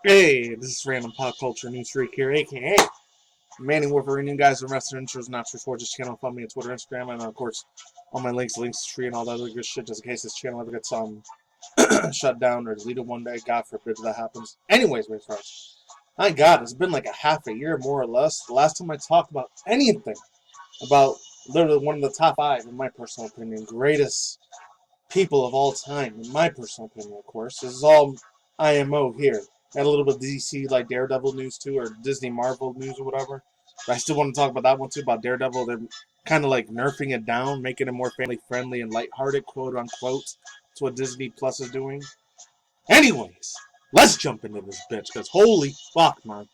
Hey, this is Random Pop Culture News Freak here, aka MannyWolverine. You guys are wrestling intros, not for sports. This channel, follow me on Twitter, Instagram, and of course, all my links to tree and all that other good shit, just in case this channel ever gets shut down or deleted one day. God forbid that happens. Anyways, my friends, my God, it's been like a half a year, more or less. The last time I talked about anything about literally one of the top 5, in my personal opinion, greatest people of all time, in my personal opinion, of course. This is all IMO here. Had a little bit of DC, like Daredevil news too, or Disney Marvel news or whatever. But I still want to talk about that one too, about Daredevil. They're kind of like nerfing it down, making it more family friendly and lighthearted, quote unquote. That's what Disney Plus is doing. Anyways, let's jump into this bitch, because holy fuck, man.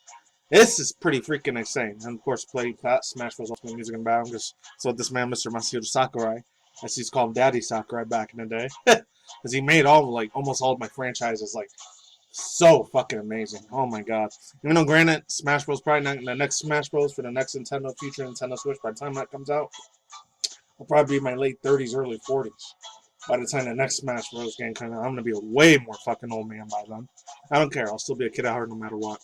This is pretty freaking insane. And of course, play Smash Bros. Ultimate Music and Battle, because that's what this man, Mr. Masahiro Sakurai, as he's called Daddy Sakurai back in the day, because he made almost all of my franchises so fucking amazing. Oh my god. Even though granted, Smash Bros. Probably not the next Smash Bros. For the next future Nintendo Switch, by the time that comes out, I'll probably be in my late 30s, early 40s. By the time the next Smash Bros. Game comes out, I'm gonna be a way more fucking old man by then. I don't care. I'll still be a kid at heart no matter what.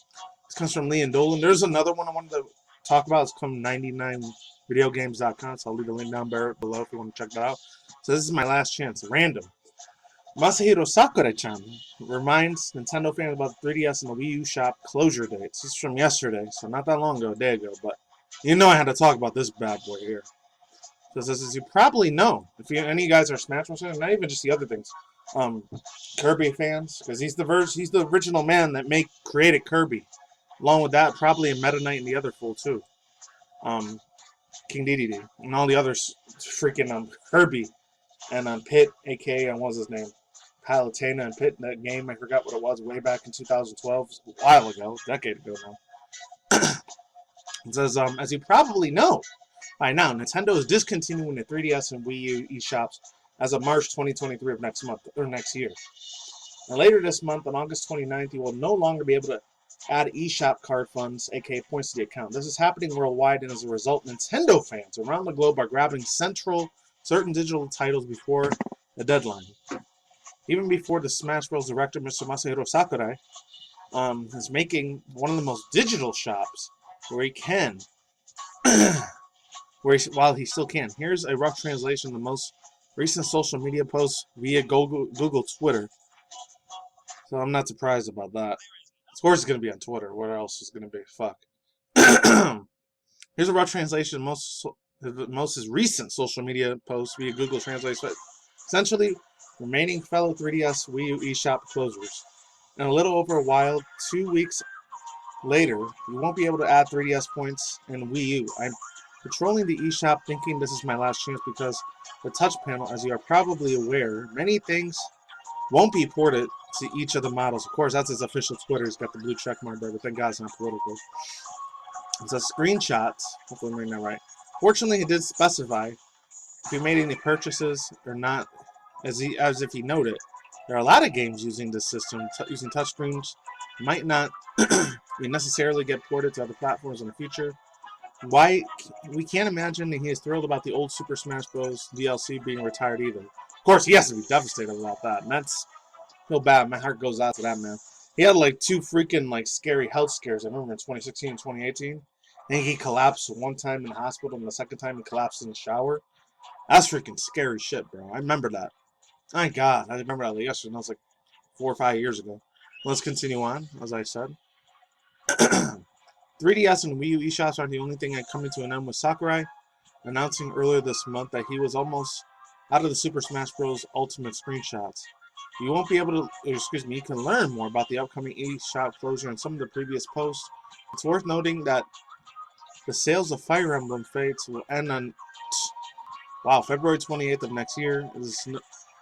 This comes from Lee and Dolan. There's another one I wanted to talk about. It's from 99videogames.com, so I'll leave the link down below if you want to check that out. So this is my last chance. Random. Masahiro Sakurai-chan reminds Nintendo fans about the 3DS and the Wii U-shop closure dates. This is from yesterday, so not that long ago, a day ago, but you know I had to talk about this bad boy here. Because as you probably know, if any of you guys are Smash Bros. Fans, not even just the other things, Kirby fans, because he's the original man that created Kirby. Along with that, probably a Meta Knight and the other fool too. King Dedede and all the others freaking Kirby and Pit, aka what was his name? Palutena and Pit in that game. I forgot what it was way back in 2012, a while ago, a decade ago now. It says, as you probably know by now, Nintendo is discontinuing the 3DS and Wii U eShops as of March 2023 of next year. And later this month, on August 29th, you will no longer be able to add eShop card funds, aka points to the account. This is happening worldwide, and as a result, Nintendo fans around the globe are grabbing certain digital titles before the deadline. Even before the Smash Bros. Director, Mr. Masahiro Sakurai, is making one of the most digital shops where he can, while he still can. Here's a rough translation of the most recent social media posts via Google Twitter. So I'm not surprised about that. Of course it's going to be on Twitter. What else is going to be? Fuck. Here's a rough translation of the most recent social media posts via Google Translate. Essentially, remaining fellow 3DS Wii U eShop closures. In a little over a while, 2 weeks later, you won't be able to add 3DS points in Wii U. I'm patrolling the eShop thinking this is my last chance because the touch panel, as you are probably aware, many things won't be ported to each of the models. Of course, that's his official Twitter. He's got the blue check mark there, but thank God it's not political. It says screenshots. Hopefully I'm reading that right. Fortunately, he did specify if he made any purchases or not, as if he noted. There are a lot of games using this system, using touchscreens, might not necessarily get ported to other platforms in the future. Why we can't imagine that he is thrilled about the old Super Smash Bros. DLC being retired either. Of course, he has to be devastated about that, and that's feel bad. My heart goes out to that man. He had like 2 freaking scary health scares. I remember in 2016 and 2018. I think he collapsed one time in the hospital, and the second time he collapsed in the shower. That's freaking scary shit, bro. I remember that. My God, I remember that yesterday. That was like 4 or 5 years ago. Let's continue on, as I said. 3DS and Wii U eShops aren't the only thing coming to an end, with Sakurai announcing earlier this month that he was almost out of the Super Smash Bros. Ultimate screenshots. You won't be able to, you can learn more about the upcoming eShop closure in some of the previous posts. It's worth noting that the sales of Fire Emblem Fates will end on, February 28th of next year.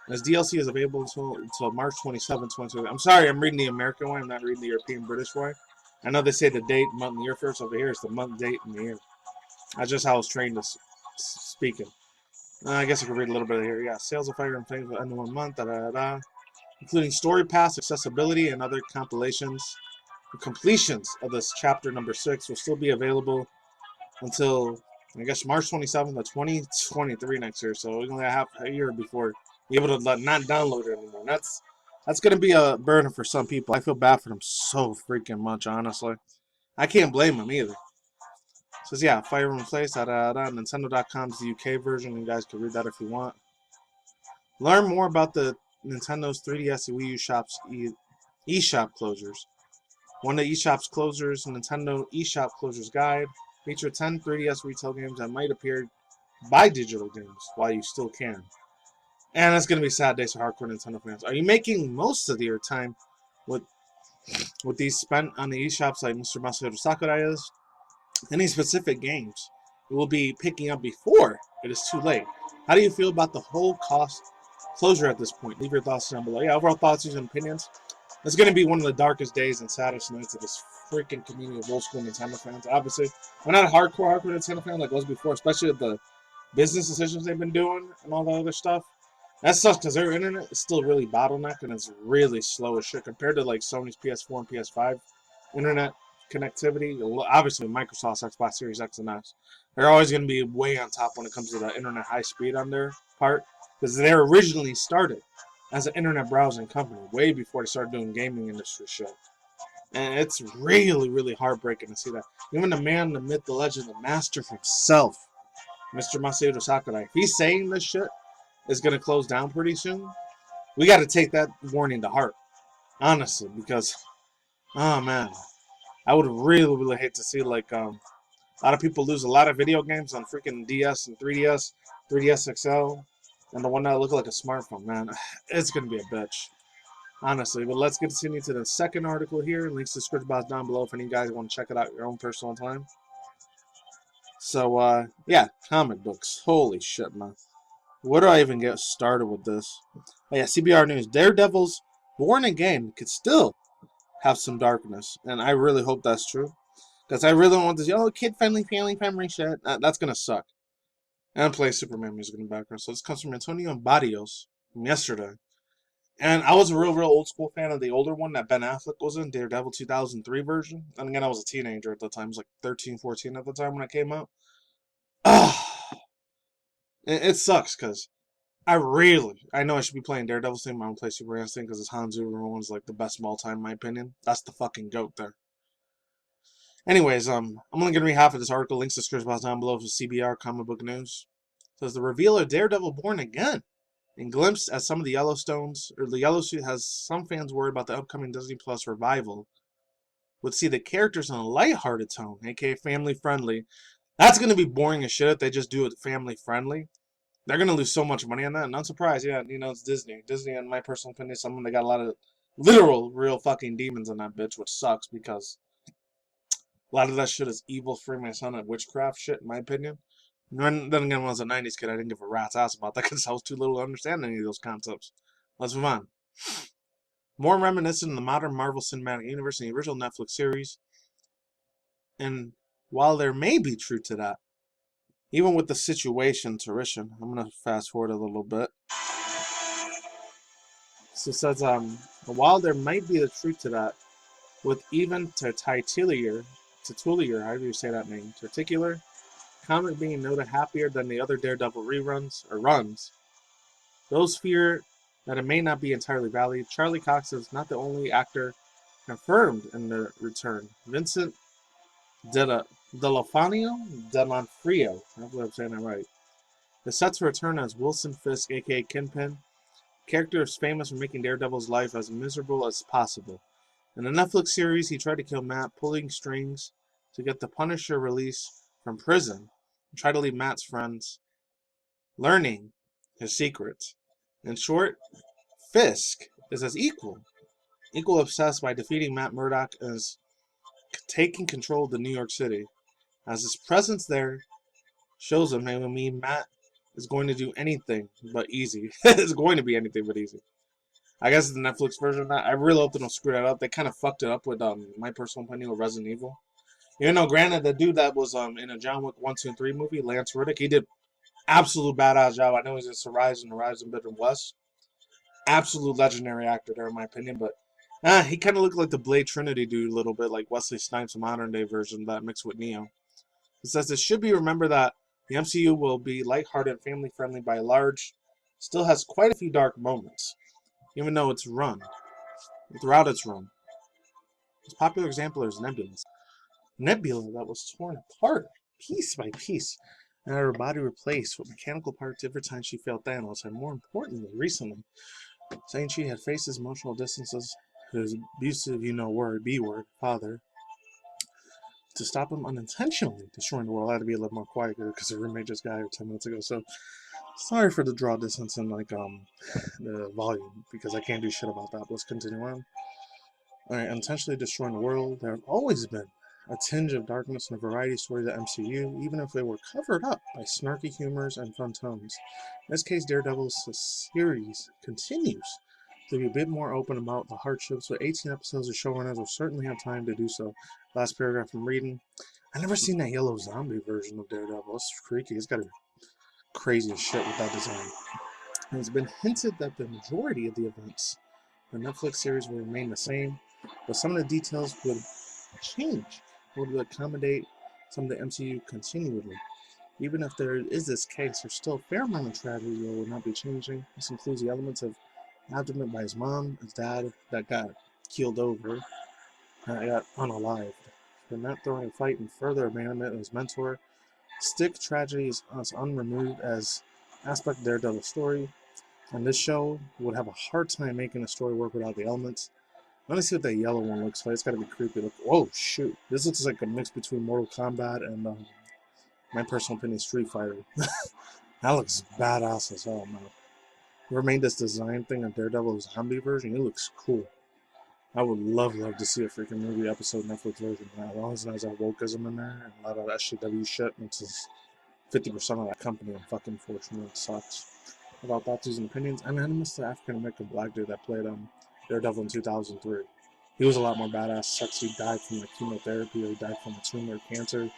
As DLC is available until March 27th, 2020. I'm sorry, I'm reading the American way. I'm not reading the European British way. I know they say the date, month, and year first. Over here, it's the month, date, and the year. That's just how I was trained to speak it. I guess I could read a little bit here. Yeah, sales of Fire Emblem Fates will end in 1 month. Including Story Pass, accessibility, and other compilations. The completions of this chapter number 6 will still be available until, I guess, March 27th of 2023 next year. So we're going to have a year before you're able to not download it anymore. And that's That's going to be a burden for some people. I feel bad for them so freaking much, honestly. I can't blame them either. Says, yeah, Fire Emblem Place, Nintendo.com is the UK version. You guys can read that if you want. Learn more about the Nintendo's 3DS and Wii U shop's eShop closures. One of the eShop's closures, Nintendo eShop closures guide, feature 10 3DS retail games that might appear by digital games while you still can. And it's going to be sad days for hardcore Nintendo fans. Are you making most of your time with these spent on the eShops like Mr. Masayoshi Sakurai is? Any specific games you will be picking up before it is too late? How do you feel about the whole cost closure at this point? Leave your thoughts down below. Yeah, overall thoughts and opinions. It's going to be one of the darkest days and saddest nights of this freaking community of old school Nintendo fans. Obviously, we're not a hardcore Nintendo fan like was before, especially with the business decisions they've been doing and all the other stuff. That sucks because their internet is still really bottlenecked and it's really slow as shit compared to like Sony's PS4 and PS5 internet connectivity. Obviously, Microsoft's Xbox Series X and S, they're always going to be way on top when it comes to the internet high speed on their part because they originally started as an internet browsing company way before they started doing gaming industry shit. And it's really, really heartbreaking to see that. Even the man, the myth, the legend, the master himself, Mr. Masayoshi Sakurai, if he's saying this shit is going to close down pretty soon, we got to take that warning to heart. Honestly, because, oh man, I would really, really hate to see like a lot of people lose a lot of video games on freaking DS and 3DS, 3DS XL, and the one that look like a smartphone, man. It's going to be a bitch. Honestly, but let's continue to the second article here. Links to the description box down below if any of you guys want to check it out your own personal time. So, yeah, comic books. Holy shit, man. Where do I even get started with this? Oh, yeah, CBR News. Daredevil's Born Again could still have some darkness, and I really hope that's true. Because I really don't want this, kid-friendly, family shit. That's going to suck. And play Superman music in the background. So this comes from Antonio Barrios from yesterday. And I was a real old school fan of the older one that Ben Affleck was in, Daredevil 2003 version. And again, I was a teenager at the time. I was like 13, 14 at the time when it came out. It sucks because I know I should be playing Daredevil's thing, but I'm going to play Superman's thing because his Hanzo one's like the best of all time, in my opinion. That's the fucking GOAT there. Anyways, I'm only going to read half of this article. Links to the description box down below for CBR Comic Book News. It says the reveal of Daredevil Born Again. And glimpsed at some of the the Yellow Suit has some fans worried about the upcoming Disney Plus revival. Would see the characters in a lighthearted tone, aka family friendly. That's going to be boring as shit if they just do it family friendly. They're going to lose so much money on that. Not surprised, yeah, it's Disney. Disney, in my personal opinion, is someone they got a lot of literal, real fucking demons in that bitch, which sucks because a lot of that shit is evil, Freemason, and witchcraft shit, in my opinion. And then again, when I was a 90s kid, I didn't give a rat's ass about that because I was too little to understand any of those concepts. Let's move on. More reminiscent of the modern Marvel Cinematic Universe and the original Netflix series. And while there may be truth to that, even with the situation tuition, I'm going to fast forward a little bit. So it says, while there might be the truth to that, with even Titular, however you say that name, Titular, comic being noted happier than the other Daredevil reruns or runs, those fear that it may not be entirely valid. Charlie Cox is not the only actor confirmed in the return. Vincent D'Onofrio, hopefully I'm saying that right, is set to return as Wilson Fisk, aka Kingpin. The character is famous for making Daredevil's life as miserable as possible. In the Netflix series, he tried to kill Matt, pulling strings to get the Punisher released from prison and try to leave Matt's friends learning his secrets. In short, Fisk is as equal obsessed by defeating Matt Murdock as taking control of the New York City. As his presence there shows him, Matt is going to do anything but easy. It's going to be anything but easy. I guess the Netflix version of that. I really hope they don't screw that up. They kind of fucked it up with my personal opinion with Resident Evil. Granted, the dude that was in a John Wick 1, 2, and 3 movie, Lance Reddick, he did absolute badass job. I know he's in Horizon Forbidden West. Absolute legendary actor there, in my opinion, but he kind of looked like the Blade Trinity dude a little bit, like Wesley Snipes' modern day version that mixed with Neo. It says it should be remembered that the MCU will be lighthearted and family friendly by large, still has quite a few dark moments. even though it's run. Throughout its run. Its popular example is Nebula's. Nebula that was torn apart, piece by piece, and had her body replaced with mechanical parts every time she failed Thanos, and more importantly, recently, saying she had faced his emotional distances, his abusive, B-word, father, to stop him unintentionally destroying the world. I had to be a little more quiet because the roommate just got here 10 minutes ago, so sorry for the draw distance and the volume, because I can't do shit about that. But let's continue on. Alright, intentionally destroying the world. There have always been a tinge of darkness in a variety of stories at MCU, even if they were covered up by snarky humors and fun tones. In this case, Daredevil's series continues to be a bit more open about the hardships, with 18 episodes of showrunners will certainly have time to do so. Last paragraph I'm reading. I never seen that yellow zombie version of Daredevil. It's freaky. It's got a crazy as shit with that design. And it's been hinted that the majority of the events the Netflix series will remain the same, but some of the details would change in order to accommodate some of the MCU continually. Even if there is this case, there's still a fair amount of tragedy that will not be changing. This includes the elements of abandonment by his mom, his dad that got keeled over, that got unalived, for not throwing a fight, and further abandonment of his mentor. Stick tragedy is as unremoved as aspect of Daredevil's story, and this show would have a hard time making the story work without the elements. Let me see what that yellow one looks like. It's gotta be creepy. Look, oh shoot, this looks like a mix between Mortal Kombat and my personal opinion, Street Fighter. That looks badass as hell, man. Whoever made this design thing of Daredevil's zombie version, it looks cool. I would love to see a freaking movie episode Netflix version. As long as it has that wokeism in there and a lot of SJW shit, which is 50% of that company, and fucking fortunate, it sucks. About thoughts, and opinions, I missed the African American black dude that played Daredevil in 2003. He was a lot more badass. Sucks he died from chemotherapy, or he died from a tumor, cancer.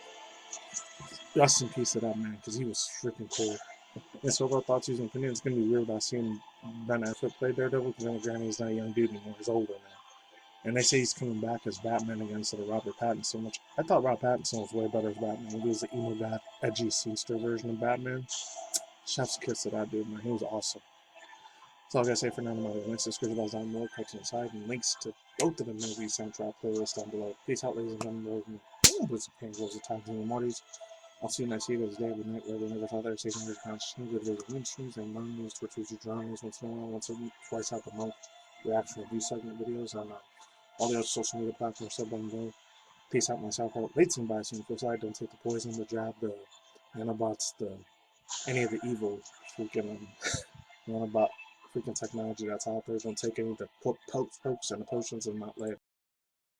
Rest in peace to that man, because he was freaking cool. And so about thoughts, and opinions, it's gonna be weird about seeing Ben Affleck play Daredevil, because granted he's not a young dude anymore, he's older now. And they say he's coming back as Batman again instead of Robert Pattinson, which I thought Robert Pattinson was way better as Batman. He was the emo guy, edgy sinister version of Batman. Chef's kiss to that dude, man. He was awesome. That's all I gotta say for now. My links to description box down below, cards inside, and links to both of the movie soundtrack playlists down below. Peace out, ladies and gentlemen. Blizzard Kings, Rose of Times, and Mortys. I'll see you next week. It's day of the night, where they never thought they were taking their consciousness, good videos, mainstreams, and non news, Twitch, YouTube, drama news, once in a while, once a week, twice out the month, reaction review segment videos on all the other social media platforms, sub down below. Peace out, myself out. Late and bias, and side, don't take the poison, the jab, the nanobots, any of the evil freaking nanobot freaking technology that's out there. Don't take any of the pokes and the potions and not lay